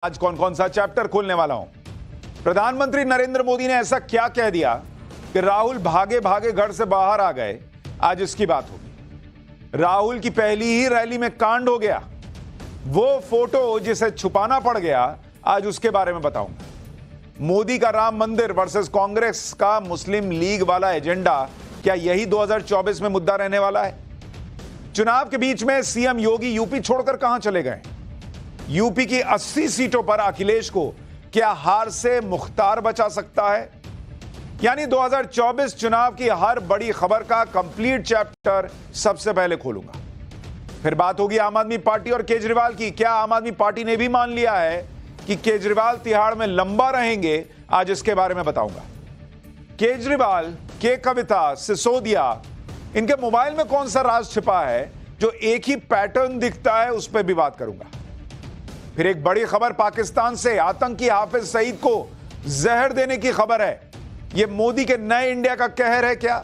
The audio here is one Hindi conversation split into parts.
आज कौन कौन सा चैप्टर खोलने वाला हूं। प्रधानमंत्री नरेंद्र मोदी ने ऐसा क्या कह दिया कि राहुल भागे भागे घर से बाहर आ गए। आज इसकी बात होगी। राहुल की पहली ही रैली में कांड हो गया। वो फोटो जिसे छुपाना पड़ गया, आज उसके बारे में बताऊंगा। मोदी का राम मंदिर वर्सेस कांग्रेस का मुस्लिम लीग वाला एजेंडा, क्या यही 2024 में मुद्दा रहने वाला है? चुनाव के बीच में सीएम योगी यूपी छोड़कर कहां चले गए? यूपी की 80 सीटों पर अखिलेश को क्या हार से मुख्तार बचा सकता है? यानी 2024 चुनाव की हर बड़ी खबर का कंप्लीट चैप्टर सबसे पहले खोलूंगा। फिर बात होगी आम आदमी पार्टी और केजरीवाल की। क्या आम आदमी पार्टी ने भी मान लिया है कि केजरीवाल तिहाड़ में लंबा रहेंगे? आज इसके बारे में बताऊंगा। केजरीवाल के कविता, सिसोदिया, इनके मोबाइल में कौन सा राज छिपा है जो एक ही पैटर्न दिखता है, उस पर भी बात करूंगा। फिर एक बड़ी खबर पाकिस्तान से, आतंकी हाफिज सईद को जहर देने की खबर है। यह मोदी के नए इंडिया का कहर है क्या?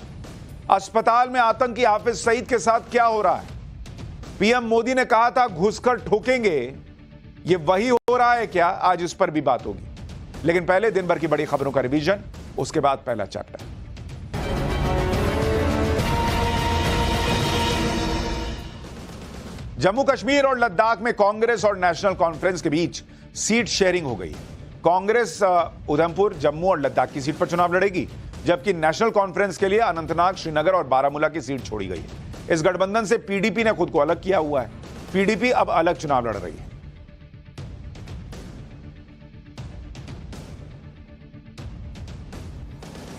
अस्पताल में आतंकी हाफिज सईद के साथ क्या हो रहा है? पीएम मोदी ने कहा था घुसकर ठोकेंगे, यह वही हो रहा है क्या? आज इस पर भी बात होगी। लेकिन पहले दिन भर की बड़ी खबरों का रिवीजन, उसके बाद पहला चैप्टर। जम्मू कश्मीर और लद्दाख में कांग्रेस और नेशनल कॉन्फ्रेंस के बीच सीट शेयरिंग हो गई। कांग्रेस उधमपुर, जम्मू और लद्दाख की सीट पर चुनाव लड़ेगी, जबकि नेशनल कॉन्फ्रेंस के लिए अनंतनाग, श्रीनगर और बारामूला की सीट छोड़ी गई है। इस गठबंधन से पीडीपी ने खुद को अलग किया हुआ है। पीडीपी अब अलग चुनाव लड़ रही है।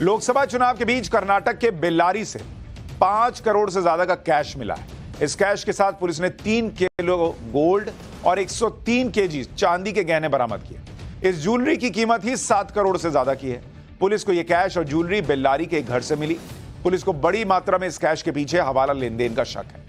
लोकसभा चुनाव के बीच कर्नाटक के बेल्लारी से 5 करोड़ से ज्यादा का कैश मिला है। इस कैश के साथ पुलिस ने 3 किलो गोल्ड और 103 केजी चांदी के गहने बरामद किए। इस ज्वेलरी की कीमत ही 7 करोड़ से ज्यादा की है। पुलिस को यह कैश और ज्वेलरी बेल्लारी के घर से मिली। पुलिस को बड़ी मात्रा में इस कैश के पीछे हवाला लेन देन का शक है।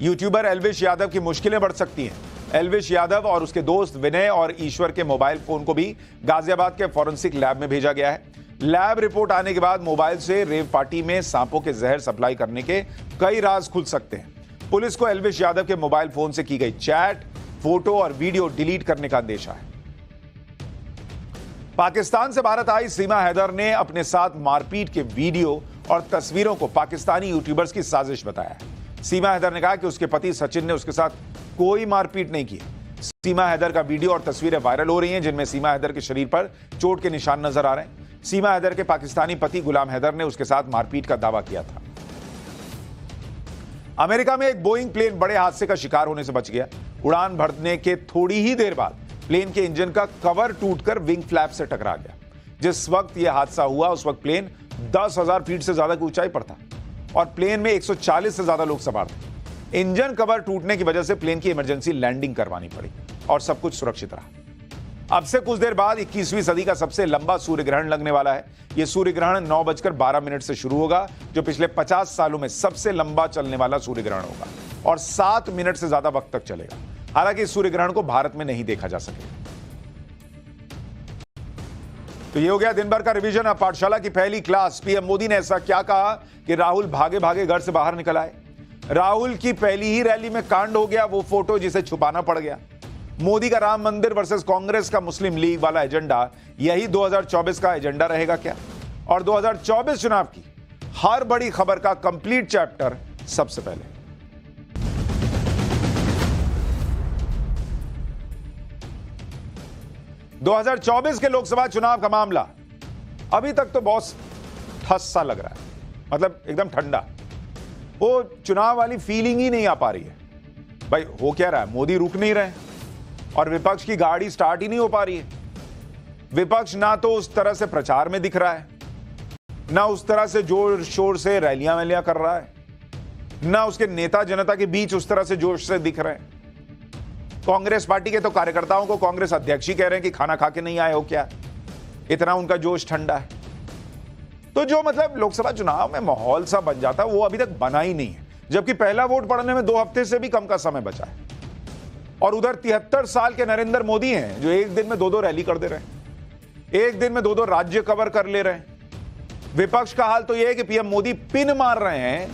यूट्यूबर एल्विश यादव की मुश्किलें बढ़ सकती हैं। एल्विश यादव और उसके दोस्त विनय और ईश्वर के मोबाइल फोन को भी गाजियाबाद के फॉरेंसिक लैब में भेजा गया है। लैब रिपोर्ट आने के बाद मोबाइल से रेव पार्टी में सांपों के जहर सप्लाई करने के कई राज खुल सकते हैं। पुलिस को एल्विश यादव के मोबाइल फोन से की गई चैट, फोटो और वीडियो डिलीट करने का अंदेशा है। पाकिस्तान से भारत आई सीमा हैदर ने अपने साथ मारपीट के वीडियो और तस्वीरों को पाकिस्तानी यूट्यूबर्स की साजिश बताया है। सीमा हैदर ने कहा कि उसके पति सचिन ने उसके साथ कोई मारपीट नहीं की। सीमा हैदर का वीडियो और तस्वीरें वायरल हो रही हैं, जिनमें सीमा हैदर के शरीर पर चोट के निशान नजर आ रहे हैं। सीमा हैदर के पाकिस्तानी पति गुलाम हैदर ने उसके साथ मारपीट का दावा किया था। अमेरिका में एक बोइंग प्लेन बड़े हादसे का शिकार होने से बच गया। उड़ान भरने के थोड़ी ही देर बाद प्लेन के इंजन का कवर टूटकर विंग फ्लैप से टकरा गया। जिस वक्त यह हादसा हुआ, उस वक्त प्लेन 10,000 फीट से ज्यादा की ऊंचाई पर था और प्लेन में 140 से ज्यादा लोग सवार थे। इंजन कवर टूटने की वजह से प्लेन की इमरजेंसी लैंडिंग करवानी पड़ी और सब कुछ सुरक्षित रहा। अब से कुछ देर बाद 21वीं सदी का सबसे लंबा सूर्य ग्रहण लगने वाला है। यह सूर्य ग्रहण 9:12 से शुरू होगा, जो पिछले 50 सालों में सबसे लंबा चलने वाला सूर्य ग्रहण होगा और 7 मिनट से ज्यादा वक्त तक चलेगा। हालांकि इस सूर्य ग्रहण को भारत में नहीं देखा जा सकेगा। तो यह हो गया दिन भर का रिवीजन। अब पाठशाला की पहली क्लास। पीएम मोदी ने ऐसा क्या कहा कि राहुल भागे भागे घर से बाहर निकल आए? राहुल की पहली ही रैली में कांड हो गया। वो फोटो जिसे छुपाना पड़ गया। मोदी का राम मंदिर वर्सेस कांग्रेस का मुस्लिम लीग वाला एजेंडा, यही 2024 का एजेंडा रहेगा क्या? और 2024 चुनाव की हर बड़ी खबर का कंप्लीट चैप्टर सबसे पहले। ...2024 के लोकसभा चुनाव का मामला अभी तक तो बहुत ठस सा लग रहा है। मतलब एकदम ठंडा। वो चुनाव वाली फीलिंग ही नहीं आ पा रही है। भाई हो क्या रहा है? मोदी रुक नहीं रहे और विपक्ष की गाड़ी स्टार्ट ही नहीं हो पा रही है। विपक्ष ना तो उस तरह से प्रचार में दिख रहा है, ना उस तरह से जोर शोर से रैलियां वैलियां कर रहा है, ना उसके नेता जनता के बीच उस तरह से जोश से दिख रहे हैं। कांग्रेस पार्टी के तो कार्यकर्ताओं को कांग्रेस अध्यक्ष ही कह रहे हैं कि खाना खा के नहीं आए हो क्या? इतना उनका जोश ठंडा है। तो जो मतलब लोकसभा चुनाव में माहौल सा बन जाता है, वो अभी तक बना ही नहीं है। जबकि पहला वोट पड़ने में 2 हफ्ते से भी कम का समय बचा है। और उधर 73 साल के नरेंद्र मोदी हैं, जो एक दिन में 2-2 रैली कर दे रहे हैं, एक दिन में 2-2 राज्य कवर कर ले रहे हैं। विपक्ष का हाल तो यह है कि पीएम मोदी पिन मार रहे हैं,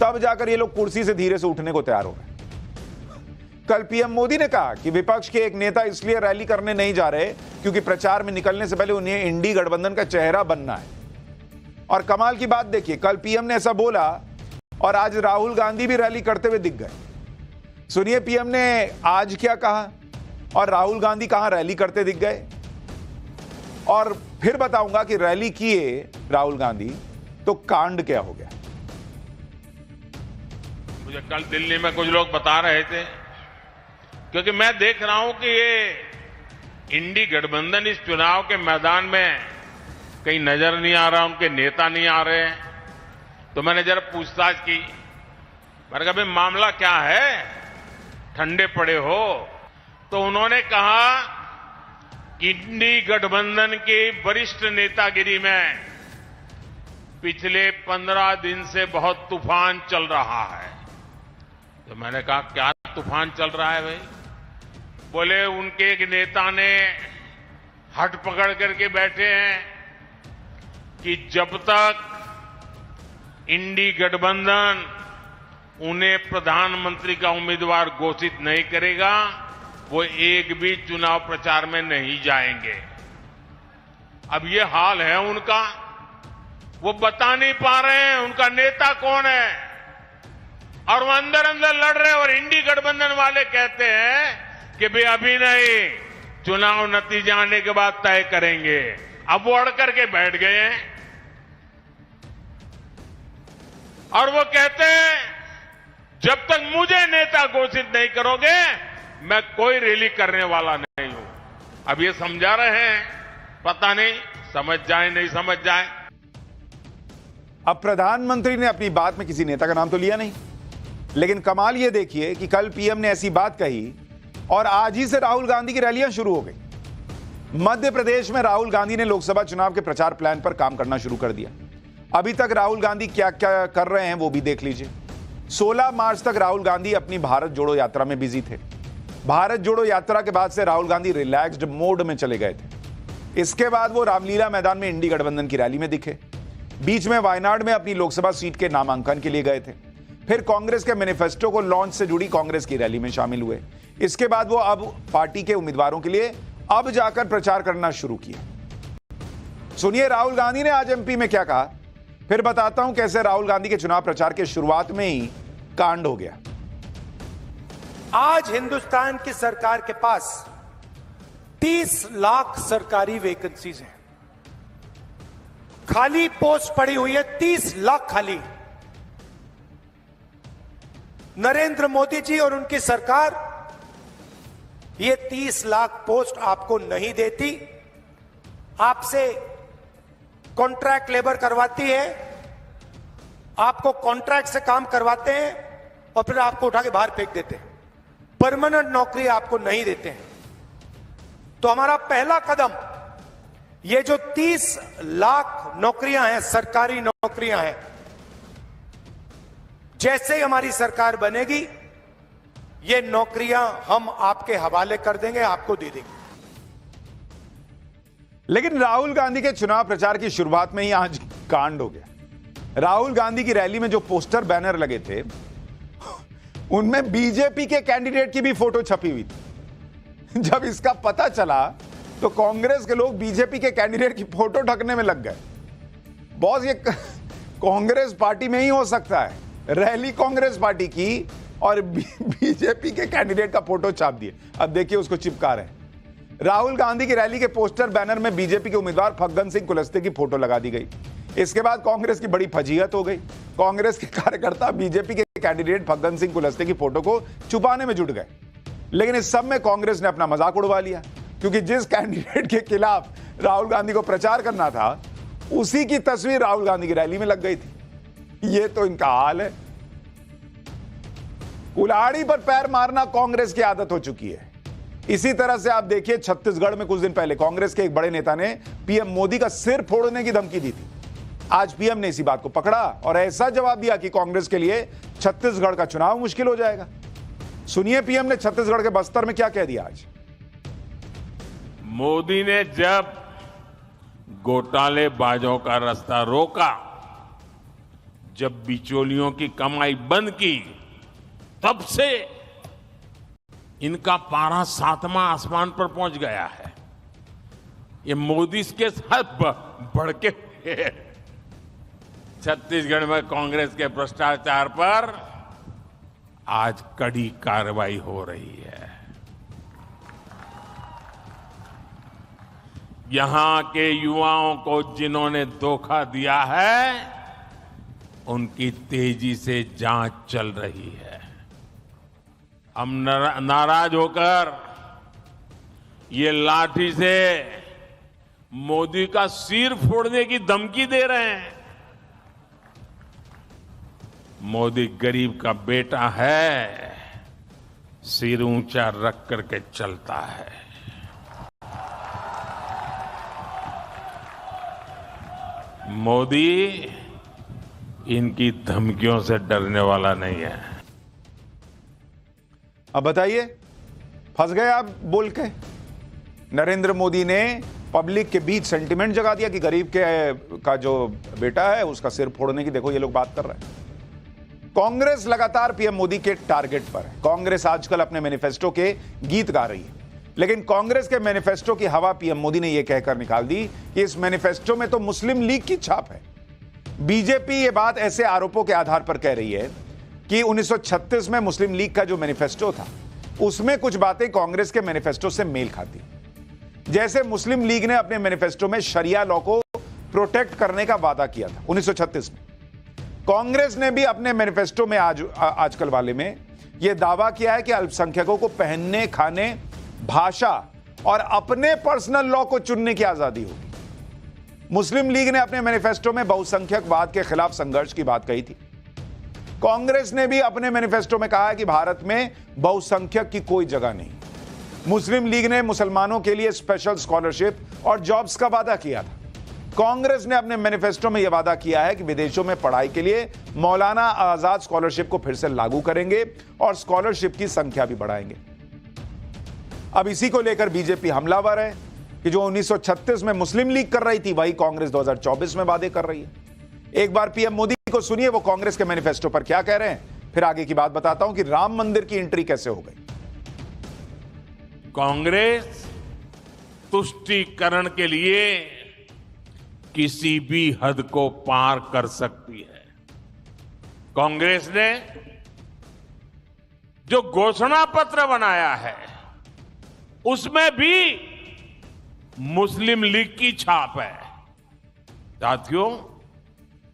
तब जाकर ये लोग कुर्सी से धीरे से उठने को तैयार हो रहे हैं। कल पीएम मोदी ने कहा कि विपक्ष के एक नेता इसलिए रैली करने नहीं जा रहे क्योंकि प्रचार में निकलने से पहले उन्हें इंडी गठबंधन का चेहरा बनना है। और कमाल की बात देखिए, कल पीएम ने ऐसा बोला और आज राहुल गांधी भी रैली करते हुए दिख गए। सुनिए पीएम ने आज क्या कहा और राहुल गांधी कहां रैली करते दिख गए, और फिर बताऊंगा कि रैली किए राहुल गांधी तो कांड क्या हो गया। मुझे कल दिल्ली में कुछ लोग बता रहे थे, क्योंकि मैं देख रहा हूं कि ये इंडी गठबंधन इस चुनाव के मैदान में कहीं नजर नहीं आ रहा, उनके नेता नहीं आ रहे हैं। तो मैंने जरा पूछताछ की, मैंने कहा भाई मामला क्या है, ठंडे पड़े हो? तो उन्होंने कहा कि इंडी गठबंधन की वरिष्ठ नेतागिरी में पिछले 15 दिन से बहुत तूफान चल रहा है। तो मैंने कहा क्या तूफान चल रहा है भाई? बोले उनके एक नेता ने हट पकड़ करके बैठे हैं कि जब तक इंडी गठबंधन उन्हें प्रधानमंत्री का उम्मीदवार घोषित नहीं करेगा वो एक भी चुनाव प्रचार में नहीं जाएंगे। अब ये हाल है उनका, वो बता नहीं पा रहे हैं उनका नेता कौन है, और वो अंदर अंदर लड़ रहे हैं। और इंडी गठबंधन वाले कहते हैं कि भाई अभी नहीं, चुनाव नतीजे आने के बाद तय करेंगे। अब वो अड़ करके बैठ गए हैं और वो कहते हैं जब तक मुझे नेता घोषित नहीं करोगे मैं कोई रैली करने वाला नहीं हूं। अब ये समझा रहे हैं, पता नहीं समझ जाए नहीं समझ जाए। अब प्रधानमंत्री ने अपनी बात में किसी नेता का नाम तो लिया नहीं, लेकिन कमाल ये देखिए कि कल पीएम ने ऐसी बात कही और आज ही से राहुल गांधी की रैलियां शुरू हो गई। मध्य प्रदेश में राहुल गांधी ने लोकसभा चुनाव के प्रचार प्लान पर काम करना शुरू कर दिया। अभी तक राहुल गांधी क्या क्या कर रहे हैं वो भी देख लीजिए। 16 मार्च तक राहुल गांधी अपनी भारत जोड़ो यात्रा में बिजी थे। भारत जोड़ो यात्रा के बाद से राहुल गांधी रिलैक्स्ड मोड में चले गए थे। इसके बाद वो रामलीला मैदान में इंडी गठबंधन की रैली में दिखे। बीच में वायनाड में अपनी लोकसभा सीट के नामांकन के लिए गए थे। फिर कांग्रेस के मैनिफेस्टो को लॉन्च से जुड़ी कांग्रेस की रैली में शामिल हुए। इसके बाद वो अब पार्टी के उम्मीदवारों के लिए अब जाकर प्रचार करना शुरू किया। सुनिए राहुल गांधी ने आज एमपी में क्या कहा, फिर बताता हूं कैसे राहुल गांधी के चुनाव प्रचार के शुरुआत में ही कांड हो गया। आज हिंदुस्तान की सरकार के पास 30 लाख सरकारी वैकेंसीज हैं। खाली पोस्ट पड़ी हुई है 30 लाख खाली। नरेंद्र मोदी जी और उनकी सरकार ये 30 लाख पोस्ट आपको नहीं देती, आपसे कॉन्ट्रैक्ट लेबर करवाती है, आपको कॉन्ट्रैक्ट से काम करवाते हैं और फिर आपको उठा के बाहर फेंक देते हैं। परमानेंट नौकरी आपको नहीं देते हैं। तो हमारा पहला कदम ये जो 30 लाख नौकरियां हैं, सरकारी नौकरियां हैं, जैसे ही हमारी सरकार बनेगी ये नौकरियां हम आपके हवाले कर देंगे, आपको दे देंगे। लेकिन राहुल गांधी के चुनाव प्रचार की शुरुआत में ही आज कांड हो गया। राहुल गांधी की रैली में जो पोस्टर बैनर लगे थे उनमें बीजेपी के कैंडिडेट की भी फोटो छपी हुई थी। जब इसका पता चला तो कांग्रेस के लोग बीजेपी के कैंडिडेट की फोटो ढकने में लग गए। बॉस ये कांग्रेस पार्टी में ही हो सकता है, रैली कांग्रेस पार्टी की और बीजेपी के कैंडिडेट का फोटो छाप दिए। अब देखिए उसको चिपका रहे हैं। राहुल गांधी की रैली के पोस्टर बैनर में बीजेपी के उम्मीदवार फग्गन सिंह कुलस्ते की फोटो लगा दी गई। इसके बाद कांग्रेस की बड़ी फजीहत हो गई। कांग्रेस के कार्यकर्ता बीजेपी के कैंडिडेट फग्गन सिंह कुलस्ते की फोटो को छुपाने में जुट गए। लेकिन इस सब में कांग्रेस ने अपना मजाक उड़वा लिया, क्योंकि जिस कैंडिडेट के खिलाफ राहुल गांधी को प्रचार करना था उसी की तस्वीर राहुल गांधी की रैली में लग गई थी। ये तो इनका हाल है। कुल्हाड़ी पर पैर मारना कांग्रेस की आदत हो चुकी है। इसी तरह से आप देखिए छत्तीसगढ़ में कुछ दिन पहले कांग्रेस के एक बड़े नेता ने पीएम मोदी का सिर फोड़ने की धमकी दी थी। आज पीएम ने इसी बात को पकड़ा और ऐसा जवाब दिया कि कांग्रेस के लिए छत्तीसगढ़ का चुनाव मुश्किल हो जाएगा। सुनिए पीएम ने छत्तीसगढ़ के बस्तर में क्या कह दिया आज। मोदी ने जब घोटालेबाजों का रास्ता रोका, जब बिचौलियों की कमाई बंद की, तब से इनका पारा 7वां आसमान पर पहुंच गया है। ये मोदी के साथ भड़के छत्तीसगढ़ में कांग्रेस के भ्रष्टाचार पर आज कड़ी कार्रवाई हो रही है। यहां के युवाओं को जिन्होंने धोखा दिया है, उनकी तेजी से जांच चल रही है। हम नाराज होकर ये लाठी से मोदी का सिर फोड़ने की धमकी दे रहे हैं। मोदी गरीब का बेटा है, सिर ऊंचा रख करके चलता है। मोदी इनकी धमकियों से डरने वाला नहीं है। अब बताइए, फंस गए आप बोल के? नरेंद्र मोदी ने पब्लिक के बीच सेंटिमेंट जगा दिया कि गरीब का जो बेटा है उसका सिर फोड़ने की देखो ये लोग बात कर रहे हैं। कांग्रेस लगातार पीएम मोदी के टारगेट पर है। कांग्रेस आजकल अपने मैनिफेस्टो के गीत गा रही है, लेकिन कांग्रेस के मैनिफेस्टो की हवा पीएम मोदी ने यह कहकर निकाल दी कि इस मैनिफेस्टो में तो मुस्लिम लीग की छाप है। बीजेपी ये बात ऐसे आरोपों के आधार पर कह रही है कि 1936 में मुस्लिम लीग का जो मैनिफेस्टो था उसमें कुछ बातें कांग्रेस के मैनिफेस्टो से मेल खाती। जैसे मुस्लिम लीग ने अपने मैनिफेस्टो में शरिया लॉ को प्रोटेक्ट करने का वादा किया था 1936 में, कांग्रेस ने भी अपने मैनिफेस्टो में आजकल वाले में यह दावा किया है कि अल्पसंख्यकों को पहनने, खाने, भाषा और अपने पर्सनल लॉ को चुनने की आजादी होगी। मुस्लिम लीग ने अपने मैनिफेस्टो में बहुसंख्यकवाद के खिलाफ संघर्ष की बात कही थी। कांग्रेस ने भी अपने मैनिफेस्टो में कहा है कि भारत में बहुसंख्यक की कोई जगह नहीं। मुस्लिम लीग ने मुसलमानों के लिए स्पेशल स्कॉलरशिप और जॉब्स का वादा किया था। कांग्रेस ने अपने मैनिफेस्टो में यह वादा किया है कि विदेशों में पढ़ाई के लिए मौलाना आजाद स्कॉलरशिप को फिर से लागू करेंगे और स्कॉलरशिप की संख्या भी बढ़ाएंगे। अब इसी को लेकर बीजेपी हमलावर है कि जो 1936 में मुस्लिम लीग कर रही थी वही कांग्रेस 2024 में वादे कर रही है। एक बार पीएम मोदी को सुनिए वो कांग्रेस के मैनिफेस्टो पर क्या कह रहे हैं, फिर आगे की बात बताता हूं कि राम मंदिर की एंट्री कैसे हो गई। कांग्रेस तुष्टीकरण के लिए किसी भी हद को पार कर सकती है। कांग्रेस ने जो घोषणा पत्र बनाया है उसमें भी मुस्लिम लीग की छाप है। साथियों,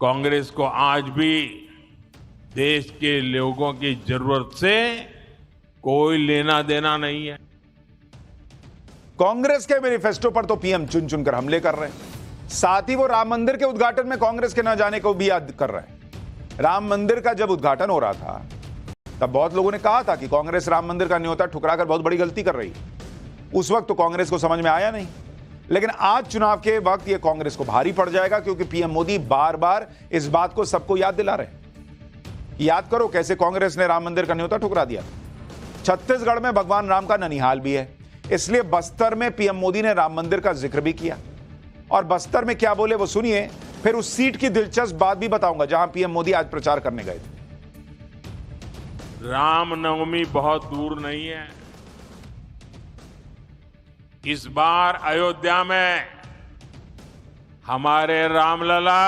कांग्रेस को आज भी देश के लोगों की जरूरत से कोई लेना देना नहीं है। कांग्रेस के मैनिफेस्टो पर तो पीएम चुन चुनकर हमले कर रहे हैं, साथ ही वो राम मंदिर के उद्घाटन में कांग्रेस के न जाने को भी याद कर रहे हैं। राम मंदिर का जब उद्घाटन हो रहा था तब बहुत लोगों ने कहा था कि कांग्रेस राम मंदिर का न्योता ठुकराकर बहुत बड़ी गलती कर रही है। उस वक्त तो कांग्रेस को समझ में आया नहीं, लेकिन आज चुनाव के वक्त यह कांग्रेस को भारी पड़ जाएगा, क्योंकि पीएम मोदी बार बार इस बात को सबको याद दिला रहे हैं। याद करो कैसे कांग्रेस ने राम मंदिर का न्योता ठुकरा दिया। छत्तीसगढ़ में भगवान राम का ननिहाल भी है, इसलिए बस्तर में पीएम मोदी ने राम मंदिर का जिक्र भी किया। और बस्तर में क्या बोले वो सुनिए, फिर उस सीट की दिलचस्प बात भी बताऊंगा जहां पीएम मोदी आज प्रचार करने गए थे। रामनवमी बहुत दूर नहीं है। इस बार अयोध्या में हमारे रामलला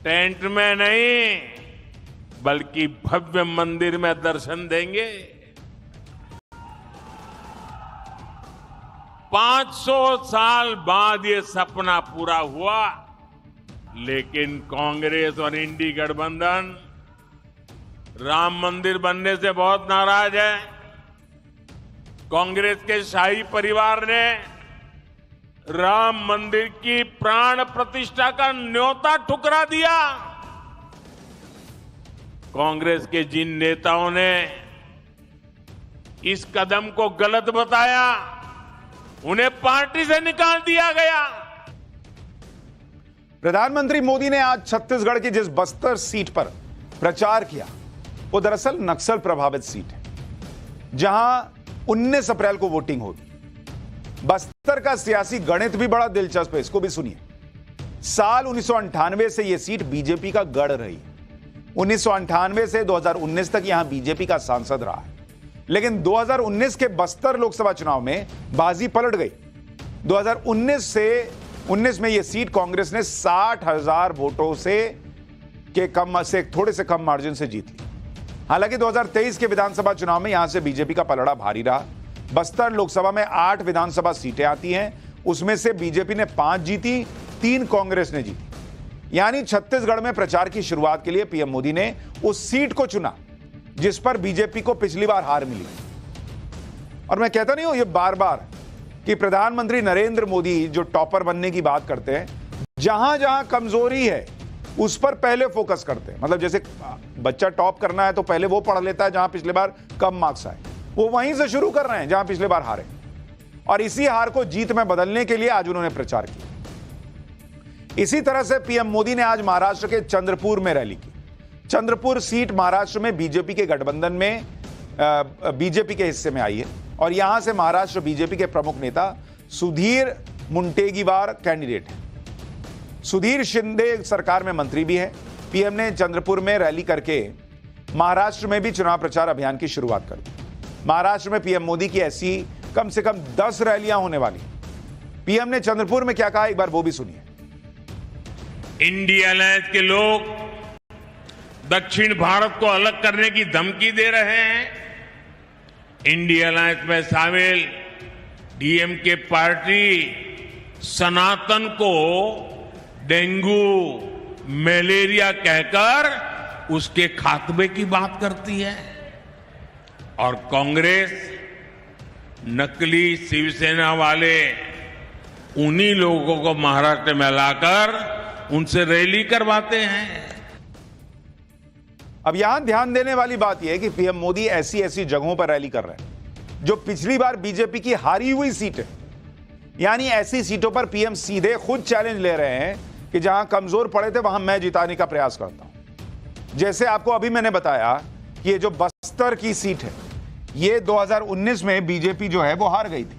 टेंट में नहीं बल्कि भव्य मंदिर में दर्शन देंगे। 500 साल बाद ये सपना पूरा हुआ, लेकिन कांग्रेस और इंडी गठबंधन राम मंदिर बनने से बहुत नाराज है। कांग्रेस के शाही परिवार ने राम मंदिर की प्राण प्रतिष्ठा का न्योता ठुकरा दिया। कांग्रेस के जिन नेताओं ने इस कदम को गलत बताया, उन्हें पार्टी से निकाल दिया गया। प्रधानमंत्री मोदी ने आज छत्तीसगढ़ की जिस बस्तर सीट पर प्रचार किया वो दरअसल नक्सल प्रभावित सीट है, जहां 19 अप्रैल को वोटिंग होगी। बस्तर का सियासी गणित भी बड़ा दिलचस्प है, इसको भी सुनिए। साल 1998 से यह सीट बीजेपी का गढ़ रही। 1998 से 2019 तक यहां बीजेपी का सांसद रहा है। लेकिन 2019 के बस्तर लोकसभा चुनाव में बाजी पलट गई। 2019 में यह सीट कांग्रेस ने 60,000 वोटों से थोड़े से कम मार्जिन से जीत ली। हालांकि 2023 के विधानसभा चुनाव में यहां से बीजेपी का पलड़ा भारी रहा। बस्तर लोकसभा में 8 विधानसभा सीटें आती हैं, उसमें से बीजेपी ने 5 जीती, 3 कांग्रेस ने जीती। यानी छत्तीसगढ़ में प्रचार की शुरुआत के लिए पीएम मोदी ने उस सीट को चुना जिस पर बीजेपी को पिछली बार हार मिली। और मैं कहता नहीं हूं ये बार बार कि प्रधानमंत्री नरेंद्र मोदी जो टॉपर बनने की बात करते हैं, जहां जहां कमजोरी है उस पर पहले फोकस करते हैं। मतलब जैसे बच्चा टॉप करना है तो पहले वो पढ़ लेता है जहां पिछले बार कम मार्क्स आए, वो वहीं से शुरू कर रहे हैं जहां पिछले बार हारे, और इसी हार को जीत में बदलने के लिए आज उन्होंने प्रचार किया। इसी तरह से पीएम मोदी ने आज महाराष्ट्र के चंद्रपुर में रैली की। चंद्रपुर सीट महाराष्ट्र में बीजेपी के गठबंधन में बीजेपी के हिस्से में आई है और यहां से महाराष्ट्र बीजेपी के प्रमुख नेता सुधीर मुनगंटीवार कैंडिडेट है। सुधीर शिंदे सरकार में मंत्री भी है। पीएम ने चंद्रपुर में रैली करके महाराष्ट्र में भी चुनाव प्रचार अभियान की शुरुआत कर दी। महाराष्ट्र में पीएम मोदी की ऐसी कम से कम 10 रैलियां होने वाली। पीएम ने चंद्रपुर में क्या कहा, एक बार वो भी सुनिए। इंडिया अलायंस के लोग दक्षिण भारत को अलग करने की धमकी दे रहे हैं। इंडिया अलायंस में शामिल डीएमके पार्टी सनातन को डेंगू, मलेरिया कहकर उसके खात्मे की बात करती है और कांग्रेस नकली शिवसेना वाले उन्हीं लोगों को महाराष्ट्र में लाकर उनसे रैली करवाते हैं। अब यहां ध्यान देने वाली बात यह है कि पीएम मोदी ऐसी ऐसी जगहों पर रैली कर रहे हैं जो पिछली बार बीजेपी की हारी हुई सीट है। यानी ऐसी सीटों पर पीएम सीधे खुद चैलेंज ले रहे हैं कि जहां कमजोर पड़े थे वहां मैं जिताने का प्रयास करता हूं। जैसे आपको अभी मैंने बताया कि ये जो बस्तर की सीट है, ये 2019 में बीजेपी जो है वो हार गई थी।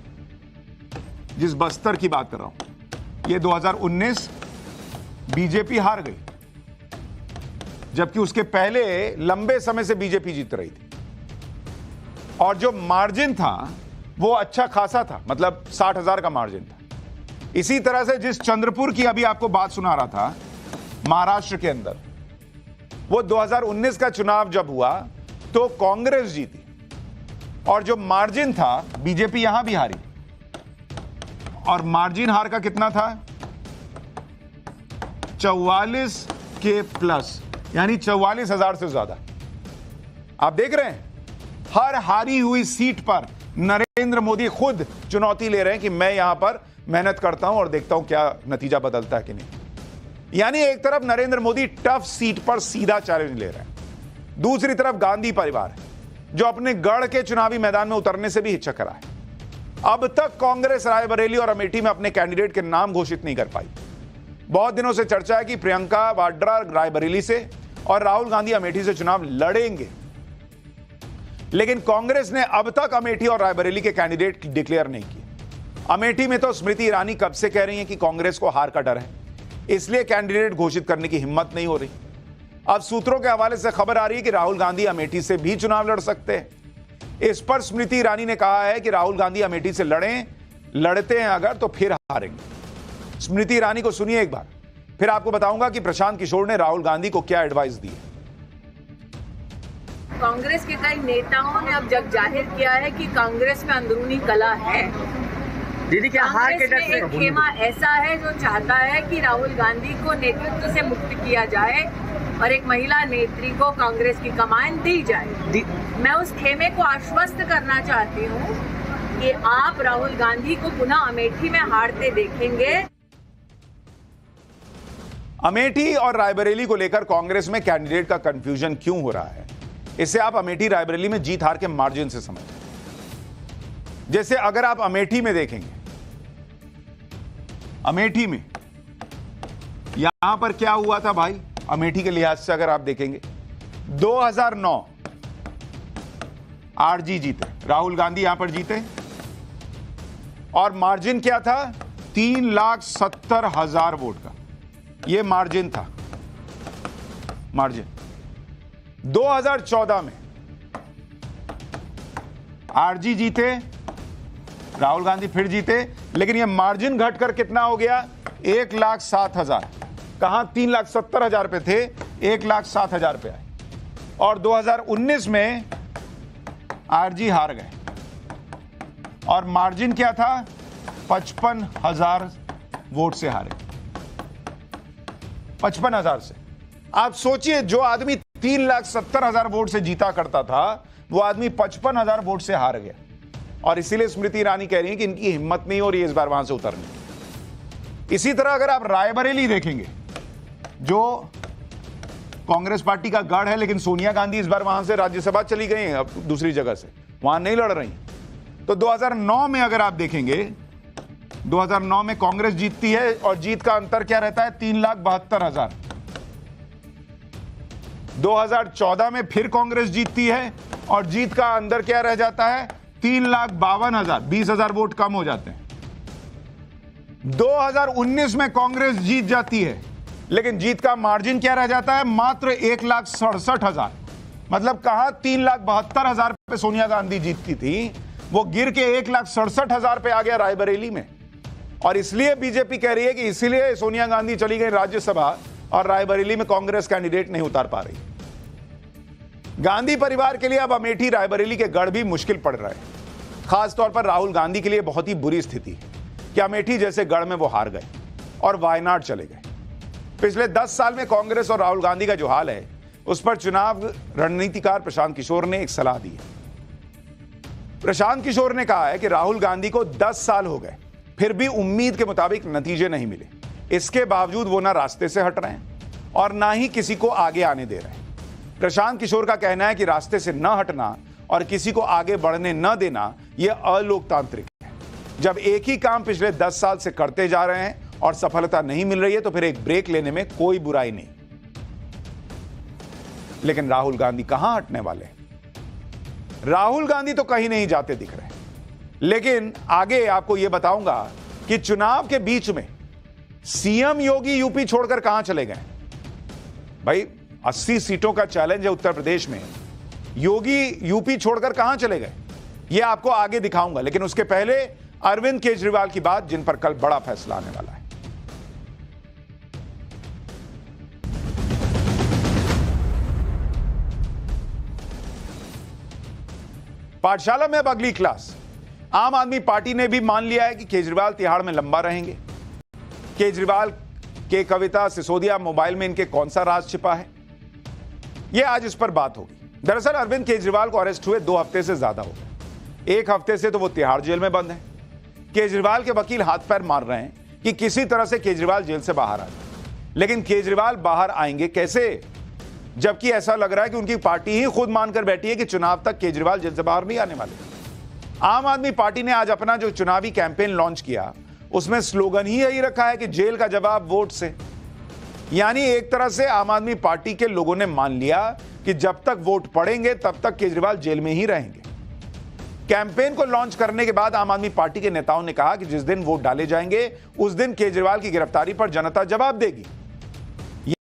जिस बस्तर की बात कर रहा हूं, ये 2019 बीजेपी हार गई, जबकि उसके पहले लंबे समय से बीजेपी जीत रही थी और जो मार्जिन था वो अच्छा खासा था, मतलब 60,000 का मार्जिन था। इसी तरह से जिस चंद्रपुर की अभी आपको बात सुना रहा था महाराष्ट्र के अंदर, वो 2019 का चुनाव जब हुआ तो कांग्रेस जीती और जो मार्जिन था बीजेपी यहां भी हारी और मार्जिन हार का कितना था, 44 के प्लस, यानी 44,000 से ज्यादा। आप देख रहे हैं हर हारी हुई सीट पर नरेंद्र मोदी खुद चुनौती ले रहे हैं कि मैं यहां पर मेहनत करता हूं और देखता हूं क्या नतीजा बदलता है कि नहीं। यानी एक तरफ नरेंद्र मोदी टफ सीट पर सीधा चैलेंज ले रहे हैं, दूसरी तरफ गांधी परिवार है जो अपने गढ़ के चुनावी मैदान में उतरने से भी हिचक रहा है। अब तक कांग्रेस रायबरेली और अमेठी में अपने कैंडिडेट के नाम घोषित नहीं कर पाई। बहुत दिनों से चर्चा है कि प्रियंका वाड्रा रायबरेली से और राहुल गांधी अमेठी से चुनाव लड़ेंगे, लेकिन कांग्रेस ने अब तक अमेठी और रायबरेली के कैंडिडेट डिक्लेयर नहीं किए। अमेठी में तो स्मृति ईरानी कब से कह रही हैं कि कांग्रेस को हार का डर है, इसलिए कैंडिडेट घोषित करने की हिम्मत नहीं हो रही। अब सूत्रों के हवाले से खबर आ रही है कि राहुल गांधी अमेठी से भी चुनाव लड़ सकते हैं। इस पर स्मृति ईरानी ने कहा है कि राहुल गांधी अमेठी से लड़ते हैं अगर तो फिर हारेंगे। स्मृति ईरानी को सुनिए एक बार, फिर आपको बताऊंगा कि प्रशांत किशोर ने राहुल गांधी को क्या एडवाइस दी है। कांग्रेस के कई नेताओं ने अब जग जाहिर किया है कि कांग्रेस में अंदरूनी कलह है। दीदी क्या हार के डर से एक खेमा ऐसा है जो चाहता है कि राहुल गांधी को नेतृत्व से मुक्त किया जाए और एक महिला नेत्री को कांग्रेस की कमान दी जाए। मैं उस खेमे को आश्वस्त करना चाहती हूँ कि आप राहुल गांधी को पुनः अमेठी में हारते देखेंगे। अमेठी और रायबरेली को लेकर कांग्रेस में कैंडिडेट का कंफ्यूजन क्यों हो रहा है, इसे आप अमेठी रायबरेली में जीत हार के मार्जिन से समझें। जैसे अगर आप अमेठी में देखेंगे, अमेठी में यहां पर क्या हुआ था भाई, अमेठी के लिहाज से अगर आप देखेंगे 2009 आरजी जीते, राहुल गांधी यहां पर जीते और मार्जिन क्या था, 3,70,000 वोट का यह मार्जिन था। मार्जिन 2014 में आरजी जीते, राहुल गांधी फिर जीते, लेकिन ये मार्जिन घटकर कितना हो गया? 1,07,000। कहां 3,70,000 पे थे, 1,07,000 पे आए। और 2019 में आरजी हार गए और मार्जिन क्या था? 55,000 वोट से हारे, 55,000 से। आप सोचिए, जो आदमी 3,70,000 वोट से जीता करता था, वो आदमी 55,000 वोट से हार गया। और इसीलिए स्मृति ईरानी कह रही है कि इनकी हिम्मत नहीं हो रही है इस बार वहां से उतरने। इसी तरह अगर आप रायबरेली देखेंगे, जो कांग्रेस पार्टी का गढ़ है, लेकिन सोनिया गांधी इस बार वहां से राज्यसभा चली गई हैं, अब दूसरी जगह से वहां नहीं लड़ रही। तो 2009 में अगर आप देखेंगे, 2009 में कांग्रेस जीतती है और जीत का अंतर क्या रहता है? 3,72,000। 2014 में फिर कांग्रेस जीतती है और जीत का अंतर क्या रह जाता है? 3,52,000, 20,000 वोट कम हो जाते हैं। 2019 में कांग्रेस जीत जाती है, लेकिन जीत का मार्जिन क्या रह जाता है? मात्र 1,67,000। मतलब कहां 3,72,000 पे सोनिया गांधी जीतती थी, वो गिर के 1,67,000 पे आ गया रायबरेली में। और इसलिए बीजेपी कह रही है कि इसीलिए सोनिया गांधी चली गई राज्यसभा और रायबरेली में कांग्रेस कैंडिडेट नहीं उतार पा रही। गांधी परिवार के लिए अब अमेठी रायबरेली के गढ़ भी मुश्किल पड़ रहा है। खासतौर पर राहुल गांधी के लिए बहुत ही बुरी स्थिति है कि अमेठी जैसे गढ़ में वो हार गए और वायनाड चले गए। पिछले 10 साल में कांग्रेस और राहुल गांधी का जो हाल है, उस पर चुनाव रणनीतिकार प्रशांत किशोर ने एक सलाह दी है। प्रशांत किशोर ने कहा है कि राहुल गांधी को 10 साल हो गए, फिर भी उम्मीद के मुताबिक नतीजे नहीं मिले। इसके बावजूद वो ना रास्ते से हट रहे हैं और ना ही किसी को आगे आने दे रहे हैं। प्रशांत किशोर का कहना है कि रास्ते से न हटना और किसी को आगे बढ़ने न देना, यह अलोकतांत्रिक है। जब एक ही काम पिछले 10 साल से करते जा रहे हैं और सफलता नहीं मिल रही है, तो फिर एक ब्रेक लेने में कोई बुराई नहीं। लेकिन राहुल गांधी कहां हटने वाले हैं? राहुल गांधी तो कहीं नहीं जाते दिख रहे। लेकिन आगे आपको यह बताऊंगा कि चुनाव के बीच में सीएम योगी यूपी छोड़कर कहां चले गए। भाई 80 सीटों का चैलेंज है उत्तर प्रदेश में, योगी यूपी छोड़कर कहां चले गए, यह आपको आगे दिखाऊंगा। लेकिन उसके पहले अरविंद केजरीवाल की बात, जिन पर कल बड़ा फैसला आने वाला है। पाठशाला में अब अगली क्लास। आम आदमी पार्टी ने भी मान लिया है कि केजरीवाल तिहाड़ में लंबा रहेंगे। केजरीवाल के कविता सिसोदिया मोबाइल में इनके कौन सा राज छिपा है, यह आज इस पर बात होगी। दरअसल अरविंद केजरीवाल को अरेस्ट हुए 2 हफ्ते से ज्यादा हो गए। 1 हफ्ते से तो वो तिहाड़ जेल में बंद है। केजरीवाल के वकील हाथ पैर मार रहे हैं कि किसी तरह से केजरीवाल जेल से बाहर आ जाए। लेकिन केजरीवाल बाहर आएंगे कैसे, जबकि ऐसा लग रहा है कि उनकी पार्टी ही खुद मानकर बैठी है कि चुनाव तक केजरीवाल जेल से बाहर नहीं आने वाले। आम आदमी पार्टी ने आज अपना जो चुनावी कैंपेन लॉन्च किया, उसमें स्लोगन ही यही रखा है कि जेल का जवाब वोट से। यानी एक तरह से आम आदमी पार्टी के लोगों ने मान लिया कि जब तक वोट पड़ेंगे तब तक केजरीवाल जेल में ही रहेंगे। कैंपेन को लॉन्च करने के बाद आम आदमी पार्टी के नेताओं ने कहा कि जिस दिन वोट डाले जाएंगे, उस दिन केजरीवाल की गिरफ्तारी पर जनता जवाब देगी।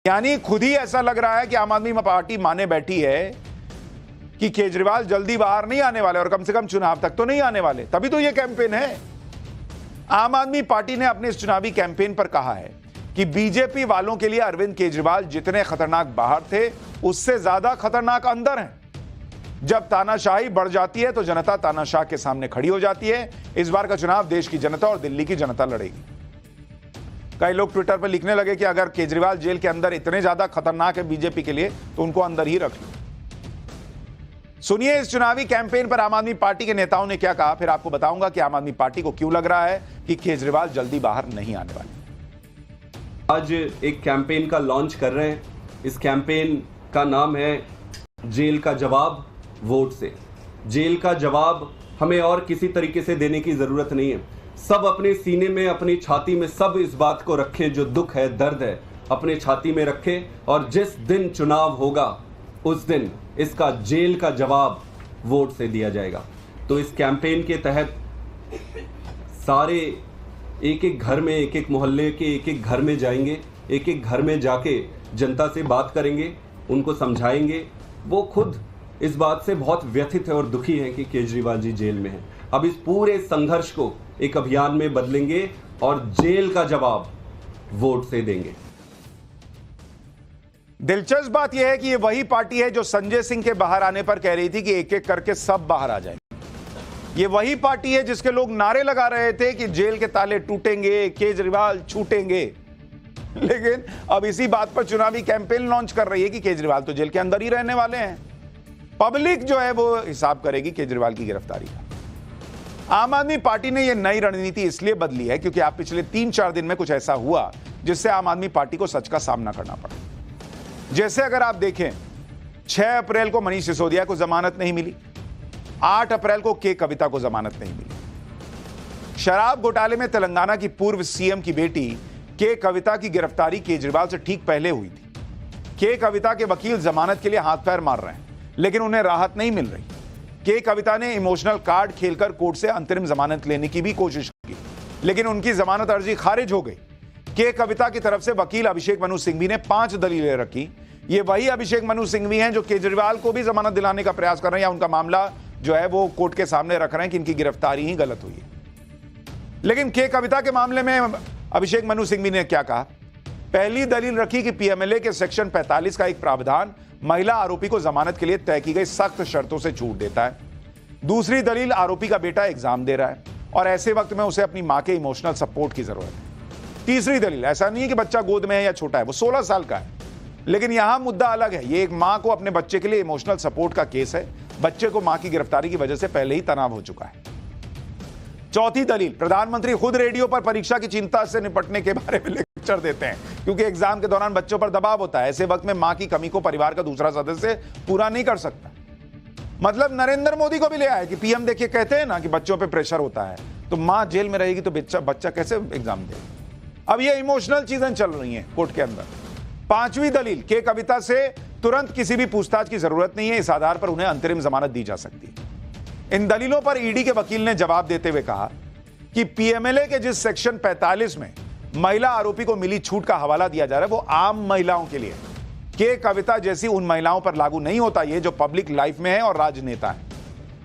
यानी खुद ही ऐसा लग रहा है कि आम आदमी पार्टी माने बैठी है कि केजरीवाल जल्दी बाहर नहीं आने वाले और कम से कम चुनाव तक तो नहीं आने वाले, तभी तो यह कैंपेन है। आम आदमी पार्टी ने अपने इस चुनावी कैंपेन पर कहा है कि बीजेपी वालों के लिए अरविंद केजरीवाल जितने खतरनाक बाहर थे, उससे ज्यादा खतरनाक अंदर हैं। जब तानाशाही बढ़ जाती है तो जनता तानाशाह के सामने खड़ी हो जाती है। इस बार का चुनाव देश की जनता और दिल्ली की जनता लड़ेगी। कई लोग ट्विटर पर लिखने लगे कि अगर केजरीवाल जेल के अंदर इतने ज्यादा खतरनाक है बीजेपी के लिए, तो उनको अंदर ही रख लो। सुनिए इस चुनावी कैंपेन पर आम आदमी पार्टी के नेताओं ने क्या कहा, फिर आपको बताऊंगा कि आम आदमी पार्टी को क्यों लग रहा है कि केजरीवाल जल्दी बाहर नहीं आने वाले। आज एक कैंपेन का लॉन्च कर रहे हैं। इस कैंपेन का नाम है जेल का जवाब वोट से। जेल का जवाब हमें और किसी तरीके से देने की जरूरत नहीं है। सब अपने सीने में, अपनी छाती में सब इस बात को रखें, जो दुख है, दर्द है, अपने छाती में रखें। और जिस दिन चुनाव होगा उस दिन इसका जेल का जवाब वोट से दिया जाएगा। तो इस कैंपेन के तहत सारे एक एक घर में, एक एक मोहल्ले के एक एक घर में जाएंगे। एक एक घर में जाके जनता से बात करेंगे, उनको समझाएंगे। वो खुद इस बात से बहुत व्यथित है और दुखी हैं कि केजरीवाल जी जेल में हैं। अब इस पूरे संघर्ष को एक अभियान में बदलेंगे और जेल का जवाब वोट से देंगे। दिलचस्प बात यह है कि ये वही पार्टी है जो संजय सिंह के बाहर आने पर कह रही थी कि एक एक करके सब बाहर आ जाए। ये वही पार्टी है जिसके लोग नारे लगा रहे थे कि जेल के ताले टूटेंगे, केजरीवाल छूटेंगे। लेकिन अब इसी बात पर चुनावी कैंपेन लॉन्च कर रही है कि केजरीवाल तो जेल के अंदर ही रहने वाले हैं। पब्लिक जो है वो हिसाब करेगी केजरीवाल की गिरफ्तारी का। आम आदमी पार्टी ने यह नई रणनीति इसलिए बदली है क्योंकि आप पिछले 3-4 दिन में कुछ ऐसा हुआ जिससे आम आदमी पार्टी को सच का सामना करना पड़ा। जैसे अगर आप देखें, 6 अप्रैल को मनीष सिसोदिया को जमानत नहीं मिली, 8 अप्रैल को के कविता को जमानत नहीं मिली। शराब घोटाले में तेलंगाना की पूर्व सीएम की बेटी के कविता की गिरफ्तारी केजरीवाल से ठीक पहले हुई थी। के कविता के वकील जमानत के लिए हाथ पैर मार रहे हैं लेकिन उन्हें राहत नहीं मिल रही। के कविता ने इमोशनल कार्ड खेलकर कोर्ट से अंतरिम जमानत लेने की भी कोशिश की लेकिन उनकी जमानत अर्जी खारिज हो गई। के कविता की तरफ से वकील अभिषेक मनु सिंघवी ने 5 दलीलें रखी। ये वही अभिषेक मनु सिंघवी हैं जो केजरीवाल को भी जमानत दिलाने का प्रयास कर रहे हैं या उनका मामला जो है वो कोर्ट के सामने रख रहे हैं कि इनकी गिरफ्तारी ही गलत हुई है। लेकिन के कविता के मामले में अभिषेक मनु सिंघवी ने क्या कहा? पहली दलील रखी कि पीएमएलए के सेक्शन 45 का एक प्रावधान महिला आरोपी को जमानत के लिए तय की गई सख्त शर्तों से छूट देता है। दूसरी दलील, आरोपी का बेटा एग्जाम दे रहा है और ऐसे वक्त में उसे अपनी मां के इमोशनल सपोर्ट की जरूरत है। तीसरी दलील, ऐसा नहीं है कि बच्चा गोद में है या छोटा है, वो 16 साल का है, लेकिन यहां मुद्दा अलग है। ये एक मां को अपने बच्चे के लिए इमोशनल सपोर्ट का केस है। बच्चे को मां की गिरफ्तारी की वजह से पहले ही तनाव हो चुका है। चौथी दलील, प्रधानमंत्री खुद रेडियो पर परीक्षा की चिंता से निपटने के बारे में लेक्चर देते हैं क्योंकि एग्जाम के दौरान बच्चों पर दबाव होता है। ऐसे वक्त में मां की कमी को परिवार का दूसरा सदस्य पूरा नहीं कर सकता। मतलब नरेंद्र मोदी को भी ले आए कि पीएम देखिए कहते हैं ना कि बच्चों पे प्रेशर होता है, तो मां जेल में रहेगी तो बच्चा कैसे एग्जाम देगा। अब ये इमोशनल चीजें चल रही हैं कोर्ट के अंदर। पांचवी दलील, के कविता से तुरंत किसी भी पूछताछ की जरूरत नहीं है, इस आधार पर उन्हें अंतरिम जमानत दी जा सकती है। इन दलीलों पर ईडी के वकील ने जवाब देते हुए कहा कि पीएमएलए के जिस सेक्शन 45 में महिला आरोपी को मिली छूट का हवाला दिया जा रहा है वो आम महिलाओं के लिए, के कविता जैसी उन महिलाओं पर लागू नहीं होता, ये जो पब्लिक लाइफ में है और राजनेता है।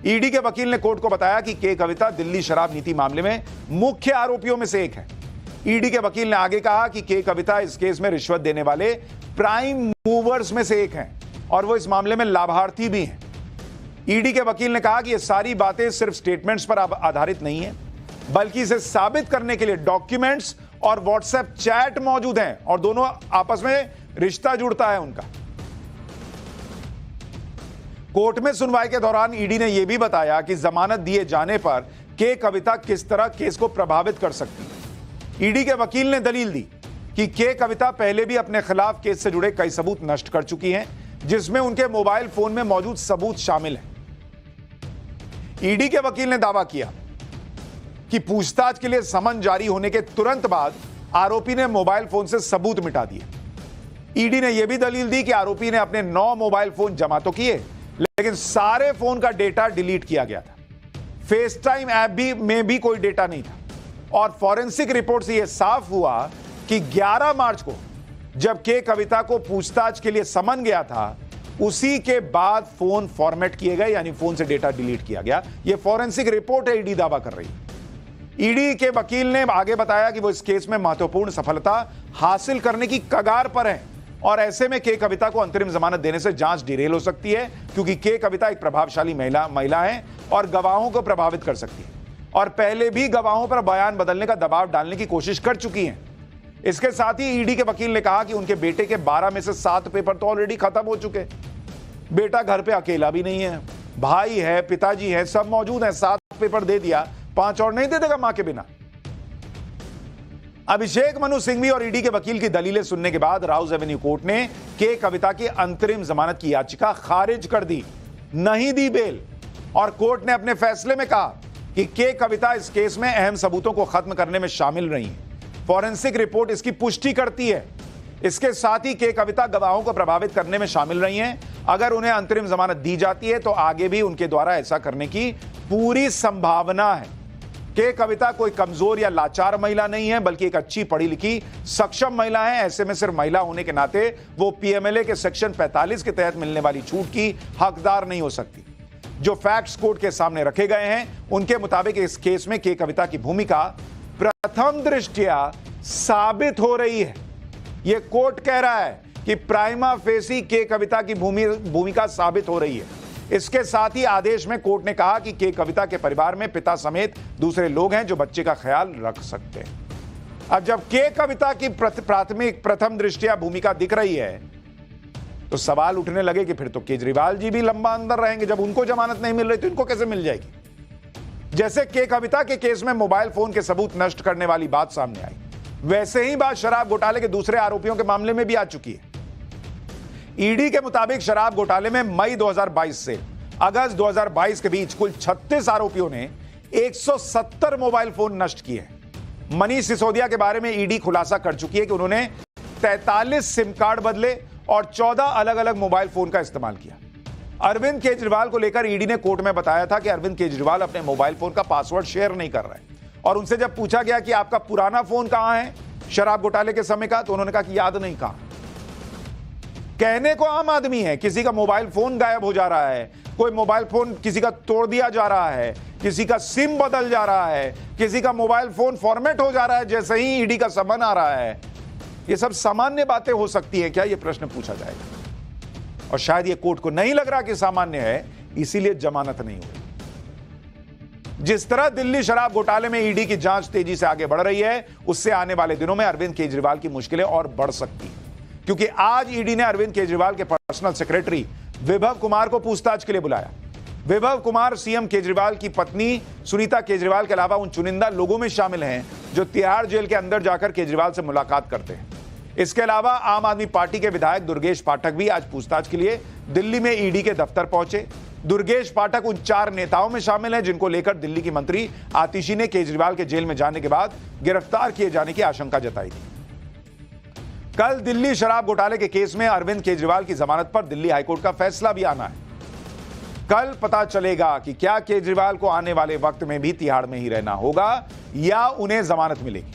ईडी के वकील ने कोर्ट को बताया कि के कविता दिल्ली शराब नीति मामले में मुख्य आरोपियों में से एक है। ईडी के वकील ने आगे कहा कि के कविता इस केस में रिश्वत देने वाले प्राइम मूवर्स में से एक हैं और वो इस मामले में लाभार्थी भी हैं। ईडी के वकील ने कहा कि ये सारी बातें सिर्फ स्टेटमेंट्स पर आधारित नहीं है बल्कि इसे साबित करने के लिए डॉक्यूमेंट्स और व्हाट्सएप चैट मौजूद हैं और दोनों आपस में रिश्ता जुड़ता है उनका। कोर्ट में सुनवाई के दौरान ईडी ने यह भी बताया कि जमानत दिए जाने पर के कविता किस तरह केस को प्रभावित कर सकती है। ईडी के वकील ने दलील दी कि के कविता पहले भी अपने खिलाफ केस से जुड़े कई सबूत नष्ट कर चुकी हैं जिसमें उनके मोबाइल फोन में मौजूद सबूत शामिल हैं। ईडी के वकील ने दावा किया कि पूछताछ के लिए समन जारी होने के तुरंत बाद आरोपी ने मोबाइल फोन से सबूत मिटा दिए। ईडी ने यह भी दलील दी कि आरोपी ने अपने 9 मोबाइल फोन जमा तो किए लेकिन सारे फोन का डेटा डिलीट किया गया था। फेस टाइम ऐप में भी कोई डेटा नहीं था और फॉरेंसिक रिपोर्ट से यह साफ हुआ कि 11 मार्च को जब के कविता को पूछताछ के लिए समन गया था उसी के बाद फोन फॉर्मेट किए गए, यानी फोन से डेटा डिलीट किया गया। यह फॉरेंसिक रिपोर्ट है, ईडी दावा कर रही है। ईडी के वकील ने आगे बताया कि वो इस केस में महत्वपूर्ण सफलता हासिल करने की कगार पर है और ऐसे में के कविता को अंतरिम जमानत देने से जांच डिरेल हो सकती है क्योंकि के कविता एक प्रभावशाली महिला है और गवाहों को प्रभावित कर सकती है और पहले भी गवाहों पर बयान बदलने का दबाव डालने की कोशिश कर चुकी हैं। इसके साथ ही ईडी के वकील ने कहा कि उनके बेटे के 12 में से 7 पेपर तो ऑलरेडी खत्म हो चुके। बेटा घर पे अकेला भी नहीं है, भाई है, पिताजी है, सब मौजूद हैं। 7 पेपर दे दिया, 5 और नहीं दे देगा मां के बिना। अभिषेक मनु सिंघवी और ईडी के वकील की दलीलें सुनने के बाद राउज एवेन्यू कोर्ट ने के कविता की अंतरिम जमानत की याचिका खारिज कर दी, नहीं दी बेल। और कोर्ट ने अपने फैसले में कहा कि के कविता इस केस में अहम सबूतों को खत्म करने में शामिल रही है। फॉरेंसिक रिपोर्ट इसकी पुष्टि करती है। इसके साथ ही के कविता गवाहों को प्रभावित करने में शामिल रही हैं। अगर उन्हें अंतरिम जमानत दी जाती है तो आगे भी उनके द्वारा ऐसा करने की पूरी संभावना है। के कविता कोई कमजोर या लाचार महिला नहीं है, बल्कि एक अच्छी पढ़ी लिखी सक्षम महिला है। ऐसे में सिर्फ महिला होने के नाते वो पीएमएलए के सेक्शन 45 के तहत मिलने वाली छूट की हकदार नहीं हो सकती। जो फैक्ट्स कोर्ट के सामने रखे गए हैं उनके मुताबिक इस केस में के कविता की भूमिका प्रथम दृष्टया साबित हो रही है। यह कोर्ट कह रहा है कि प्राइमा फेसी के कविता की भूमिका साबित हो रही है। इसके साथ ही आदेश में कोर्ट ने कहा कि के कविता के परिवार में पिता समेत दूसरे लोग हैं जो बच्चे का ख्याल रख सकते हैं। अब जब के कविता की प्रथम दृष्टया भूमिका दिख रही है तो सवाल उठने लगे कि फिर तो केजरीवाल जी भी लंबा अंदर रहेंगे। जब उनको जमानत नहीं मिल रही तो इनको कैसे मिल जाएगी। जैसे के कविता के केस में मोबाइल फोन के सबूत नष्ट करने वाली बात सामने आई, वैसे ही बात शराब घोटाले के दूसरे आरोपियों के मामले में भी आ चुकी है। ईडी के मुताबिक शराब घोटाले में मई 2022 से अगस्त 2022 के बीच कुल 36 आरोपियों ने 170 मोबाइल फोन नष्ट किए हैं। मनीष सिसोदिया के बारे में ईडी खुलासा कर चुकी है कि उन्होंने 43 सिम कार्ड बदले और 14 अलग अलग मोबाइल फोन का इस्तेमाल किया। अरविंद केजरीवाल को लेकर ईडी ने कोर्ट में बताया था कि अरविंद केजरीवाल अपने मोबाइल फोन का पासवर्ड शेयर नहीं कर रहे और उनसे जब पूछा गया कि आपका पुराना फोन कहां है शराब घोटाले के समय का, तो उन्होंने कहा कि याद नहीं कहां। कहने को आम आदमी है, किसी का मोबाइल फोन गायब हो जा रहा है, कोई मोबाइल फोन किसी का तोड़ दिया जा रहा है, किसी का सिम बदल जा रहा है, किसी का मोबाइल फोन फॉर्मेट हो जा रहा है जैसे ही ईडी का समन आ रहा है। ये सब सामान्य बातें हो सकती हैं क्या, ये प्रश्न पूछा जाएगा। और शायद ये कोर्ट को नहीं लग रहा कि सामान्य है, इसीलिए जमानत नहीं हुई। जिस तरह दिल्ली शराब घोटाले में ईडी की जांच तेजी से आगे बढ़ रही है, उससे आने वाले दिनों में अरविंद केजरीवाल की मुश्किलें और बढ़ सकती हैं, क्योंकि आज ईडी ने अरविंद केजरीवाल के पर्सनल सेक्रेटरी विभव कुमार को पूछताछ के लिए बुलाया। विभव कुमार सीएम केजरीवाल की पत्नी सुनीता केजरीवाल के अलावा उन चुनिंदा लोगों में शामिल हैं जो तिहाड़ जेल के अंदर जाकर केजरीवाल से मुलाकात करते हैं। इसके अलावा आम आदमी पार्टी के विधायक दुर्गेश पाठक भी आज पूछताछ के लिए दिल्ली में ईडी के दफ्तर पहुंचे। दुर्गेश पाठक उन 4 नेताओं में शामिल हैं जिनको लेकर दिल्ली की मंत्री आतिशी ने केजरीवाल के जेल में जाने के बाद गिरफ्तार किए जाने की आशंका जताई थी। कल दिल्ली शराब घोटाले के केस में अरविंद केजरीवाल की जमानत पर दिल्ली हाईकोर्ट का फैसला भी आना है। कल पता चलेगा कि क्या केजरीवाल को आने वाले वक्त में भी तिहाड़ में ही रहना होगा या उन्हें जमानत मिलेगी।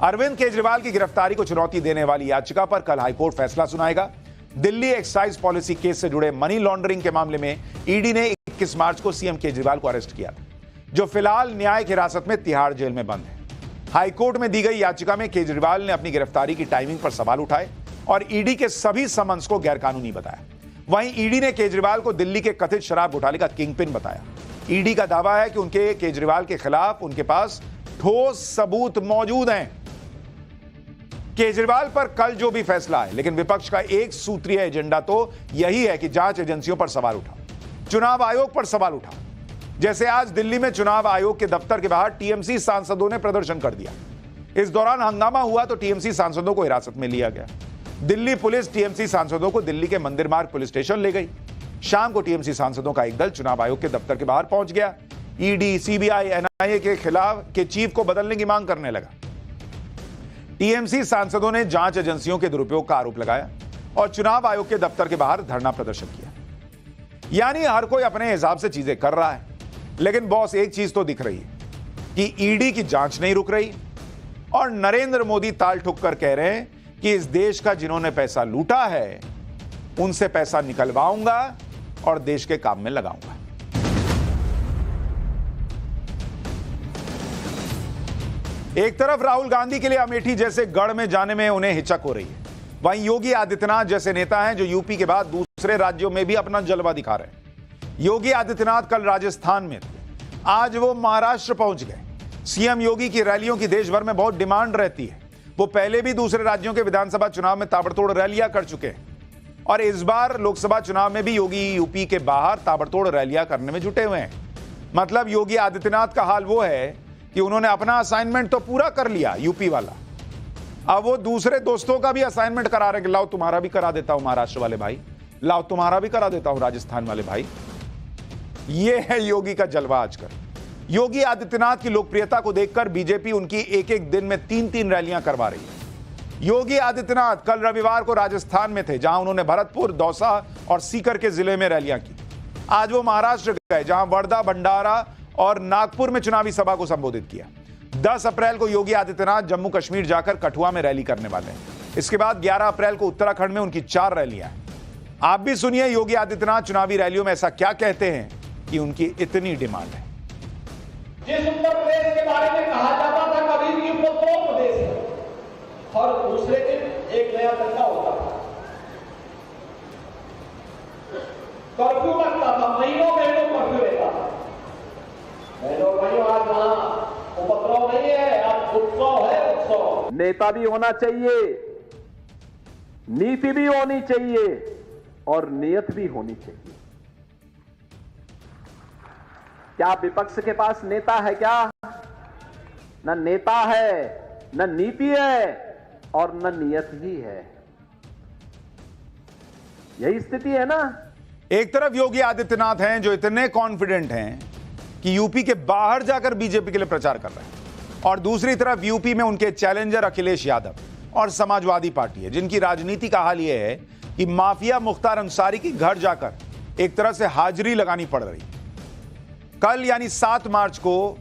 अरविंद केजरीवाल की गिरफ्तारी को चुनौती देने वाली याचिका पर कल हाईकोर्ट फैसला सुनाएगा। दिल्ली एक्साइज पॉलिसी केस से जुड़े मनी लॉन्ड्रिंग के मामले में ईडी ने 21 मार्च को सीएम केजरीवाल को अरेस्ट किया था, जो फिलहाल न्यायिक हिरासत में तिहाड़ जेल में बंद है। हाईकोर्ट में दी गई याचिका में केजरीवाल ने अपनी गिरफ्तारी की टाइमिंग पर सवाल उठाए और ईडी के सभी समन्स को गैरकानूनी बताया। वहीं ईडी ने केजरीवाल को दिल्ली के कथित शराब घोटाले का किंगपिन बताया। ईडी का दावा है कि उनके केजरीवाल के खिलाफ उनके पास ठोस सबूत मौजूद हैं। केजरीवाल पर कल जो भी फैसला है, लेकिन विपक्ष का एक सूत्रीय एजेंडा तो यही है कि जांच एजेंसियों पर सवाल उठाओ, चुनाव आयोग पर सवाल उठाओ। जैसे आज दिल्ली में चुनाव आयोग के दफ्तर के बाहर टीएमसी सांसदों ने प्रदर्शन कर दिया। इस दौरान हंगामा हुआ तो टीएमसी सांसदों को हिरासत में लिया गया। दिल्ली पुलिस टीएमसी सांसदों को दिल्ली के मंदिर मार्ग पुलिस स्टेशन ले गई। शाम को टीएमसी सांसदों का एक दल चुनाव आयोग के दफ्तर के बाहर पहुंच गया। ईडी, सीबीआई, एनआईए के खिलाफ के चीफ को बदलने की मांग करने लगा। टीएमसी सांसदों ने जांच एजेंसियों के दुरुपयोग का आरोप लगाया और चुनाव आयोग के दफ्तर के बाहर धरना प्रदर्शन किया। यानी हर कोई अपने हिसाब से चीजें कर रहा है, लेकिन बॉस एक चीज तो दिख रही है कि ईडी की जांच नहीं रुक रही और नरेंद्र मोदी ताल ठुक कर कह रहे हैं कि इस देश का जिन्होंने पैसा लूटा है उनसे पैसा निकलवाऊंगा और देश के काम में लगाऊंगा। एक तरफ राहुल गांधी के लिए अमेठी जैसे गढ़ में जाने में उन्हें हिचक हो रही है, वहीं योगी आदित्यनाथ जैसे नेता हैं जो यूपी के बाद दूसरे राज्यों में भी अपना जलवा दिखा रहे हैं। योगी आदित्यनाथ कल राजस्थान में थे, आज वो महाराष्ट्र पहुंच गए। सीएम योगी की रैलियों की देश भर में बहुत डिमांड रहती है। वो पहले भी दूसरे राज्यों के विधानसभा चुनाव में ताबड़तोड़ रैलियां कर चुके हैं और इस बार लोकसभा चुनाव में भी योगी यूपी के बाहर ताबड़तोड़ रैलियां करने में जुटे हुए हैं। मतलब योगी आदित्यनाथ का हाल वो है कि उन्होंने अपना असाइनमेंट तो पूरा कर लिया यूपी वाला, अब वो दूसरे दोस्तों का भी असाइनमेंट करा रहे कि लाओ तुम्हारा भी करा देता हूं महाराष्ट्र वाले भाई, लाओ तुम्हारा भी करा देता हूं राजस्थान वाले भाई। ये है योगी का जलवा आजकल। योगी आदित्यनाथ की लोकप्रियता को देखकर बीजेपी उनकी एक एक दिन में 3-3 रैलियां करवा रही है। योगी आदित्यनाथ कल रविवार को राजस्थान में थे, जहां उन्होंने भरतपुर, दौसा और सीकर के जिले में रैलियां की। आज वो महाराष्ट्र गए, जहां वर्धा, भंडारा और नागपुर में चुनावी सभा को संबोधित किया। 10 अप्रैल को योगी आदित्यनाथ जम्मू कश्मीर जाकर कठुआ में रैली करने वाले हैं। इसके बाद 11 अप्रैल को उत्तराखंड में उनकी 4 रैलियां हैं। आप भी सुनिए योगी आदित्यनाथ चुनावी रैलियों में ऐसा क्या कहते हैं कि उनकी इतनी डिमांड है। जिस उत्तर प्रदेश के बारे में कहा जाता था कभी भी उपद्रव प्रदेश है, हर दूसरे दिन एक नया धंधा होता था, कर्फ्यू लगता था, महीनों महीनों कर्फ्यू रहता था। बहनों भाइयों, आज वहां उपद्रव नहीं है, आज उत्सव है, उत्सव। नेता भी होना चाहिए, नीति भी होनी चाहिए और नियत भी होनी चाहिए। क्या विपक्ष के पास नेता है? क्या न नेता है, न नीति है और न नियत ही है। यही स्थिति है ना। एक तरफ योगी आदित्यनाथ हैं जो इतने कॉन्फिडेंट हैं कि यूपी के बाहर जाकर बीजेपी के लिए प्रचार कर रहे हैं, और दूसरी तरफ यूपी में उनके चैलेंजर अखिलेश यादव और समाजवादी पार्टी है, जिनकी राजनीति का हाल यह है कि माफिया मुख्तार अंसारी की घर जाकर एक तरह से हाजिरी लगानी पड़ रही। कल यानी 7 मार्च को,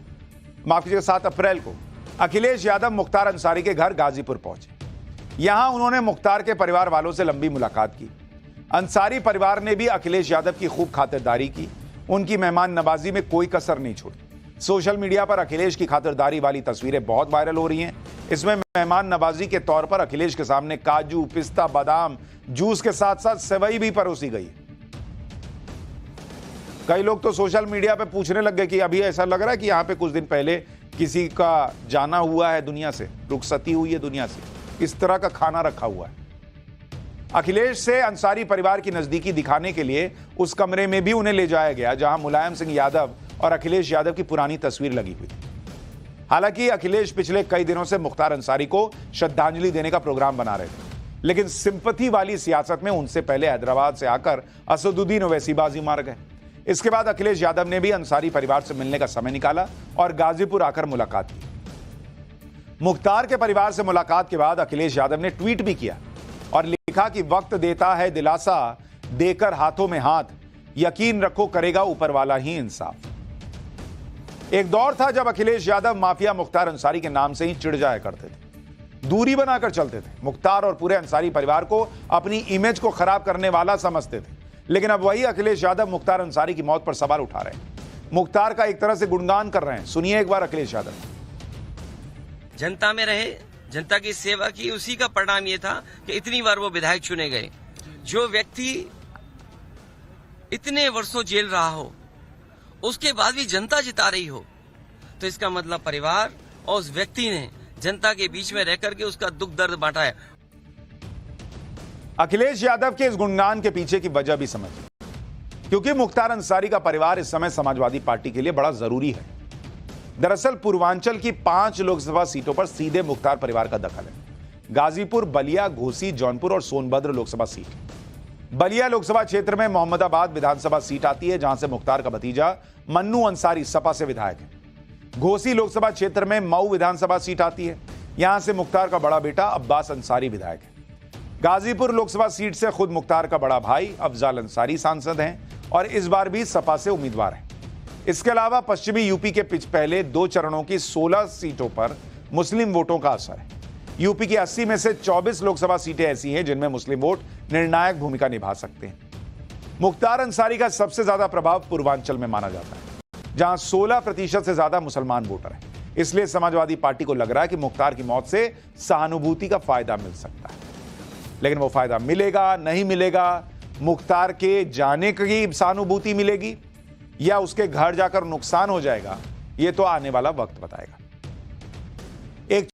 माफ कीजिएगा 7 अप्रैल को अखिलेश यादव मुख्तार अंसारी के घर गाजीपुर पहुंचे। यहां उन्होंने मुख्तार के परिवार वालों से लंबी मुलाकात की। अंसारी परिवार ने भी अखिलेश यादव की खूब खातिरदारी की, उनकी मेहमान नवाजी में कोई कसर नहीं छोड़ी। सोशल मीडिया पर अखिलेश की खातिरदारी वाली तस्वीरें बहुत वायरल हो रही हैं। इसमें मेहमान नवाजी के तौर पर अखिलेश के सामने काजू, पिस्ता, बादाम, जूस के साथ साथ सेवई भी परोसी गई। कई लोग तो सोशल मीडिया पे पूछने लग गए कि अभी ऐसा लग रहा है कि यहाँ पे कुछ दिन पहले किसी का जाना हुआ है दुनिया से, रुखसती हुई है दुनिया से, इस तरह का खाना रखा हुआ है। अखिलेश से अंसारी परिवार की नजदीकी दिखाने के लिए उस कमरे में भी उन्हें ले जाया गया जहां मुलायम सिंह यादव और अखिलेश यादव की पुरानी तस्वीर लगी हुई थी। हालांकि अखिलेश पिछले कई दिनों से मुख्तार अंसारी को श्रद्धांजलि देने का प्रोग्राम बना रहे थे, लेकिन सिंपथी वाली सियासत में उनसे पहले हैदराबाद से आकर असदुद्दीन ओवैसी बाजी मार गए। इसके बाद अखिलेश यादव ने भी अंसारी परिवार से मिलने का समय निकाला और गाजीपुर आकर मुलाकात की। मुख्तार के परिवार से मुलाकात के बाद अखिलेश यादव ने ट्वीट भी किया और लिखा कि वक्त देता है दिलासा, देकर हाथों में हाथ, यकीन रखो करेगा ऊपर वाला ही इंसाफ। एक दौर था जब अखिलेश यादव माफिया मुख्तार अंसारी के नाम से ही चिढ़ जाया करते थे, दूरी बनाकर चलते थे, मुख्तार और पूरे अंसारी परिवार को अपनी इमेज को खराब करने वाला समझते थे। लेकिन अब वही अखिलेश यादव मुख्तार अंसारी की मौत पर सवाल उठा रहे हैं, मुख्तार का एक तरह से गुणगान कर रहे हैं। सुनिए एक बार अखिलेश यादव। जनता में रहे, जनता की सेवा की, उसी का परिणाम ये था कि इतनी बार वो विधायक चुने गए। जो व्यक्ति इतने वर्षों जेल रहा हो, उसके बाद भी जनता जिता रही हो, तो इसका मतलब परिवार और उस व्यक्ति ने जनता के बीच में रह करके उसका दुख दर्द बांटा है। अखिलेश यादव के इस गुणगान के पीछे की वजह भी समझिए, क्योंकि मुख्तार अंसारी का परिवार इस समय समाजवादी पार्टी के लिए बड़ा जरूरी है। दरअसल पूर्वांचल की 5 लोकसभा सीटों पर सीधे मुख्तार परिवार का दखल है। गाजीपुर, बलिया, घोसी, जौनपुर और सोनभद्र लोकसभा सीट। बलिया लोकसभा क्षेत्र में मोहम्मदाबाद विधानसभा सीट आती है, जहां से मुख्तार का भतीजा मन्नू अंसारी सपा से विधायक है। घोसी लोकसभा क्षेत्र में मऊ विधानसभा सीट आती है, यहां से मुख्तार का बड़ा बेटा अब्बास अंसारी विधायक है। गाजीपुर लोकसभा सीट से खुद मुख्तार का बड़ा भाई अफजाल अंसारी सांसद हैं और इस बार भी सपा से उम्मीदवार हैं। इसके अलावा पश्चिमी यूपी के पहले 2 चरणों की 16 सीटों पर मुस्लिम वोटों का असर है। यूपी की 80 में से 24 लोकसभा सीटें ऐसी हैं जिनमें मुस्लिम वोट निर्णायक भूमिका निभा सकते हैं। मुख्तार अंसारी का सबसे ज्यादा प्रभाव पूर्वांचल में माना जाता है, जहां 16% से ज्यादा मुसलमान वोटर हैं। इसलिए समाजवादी पार्टी को लग रहा है कि मुख्तार की मौत से सहानुभूति का फायदा मिल सकता है। लेकिन वो फायदा मिलेगा नहीं मिलेगा, मुख्तार के जाने की सहानुभूति मिलेगी या उसके घर जाकर नुकसान हो जाएगा, ये तो आने वाला वक्त बताएगा।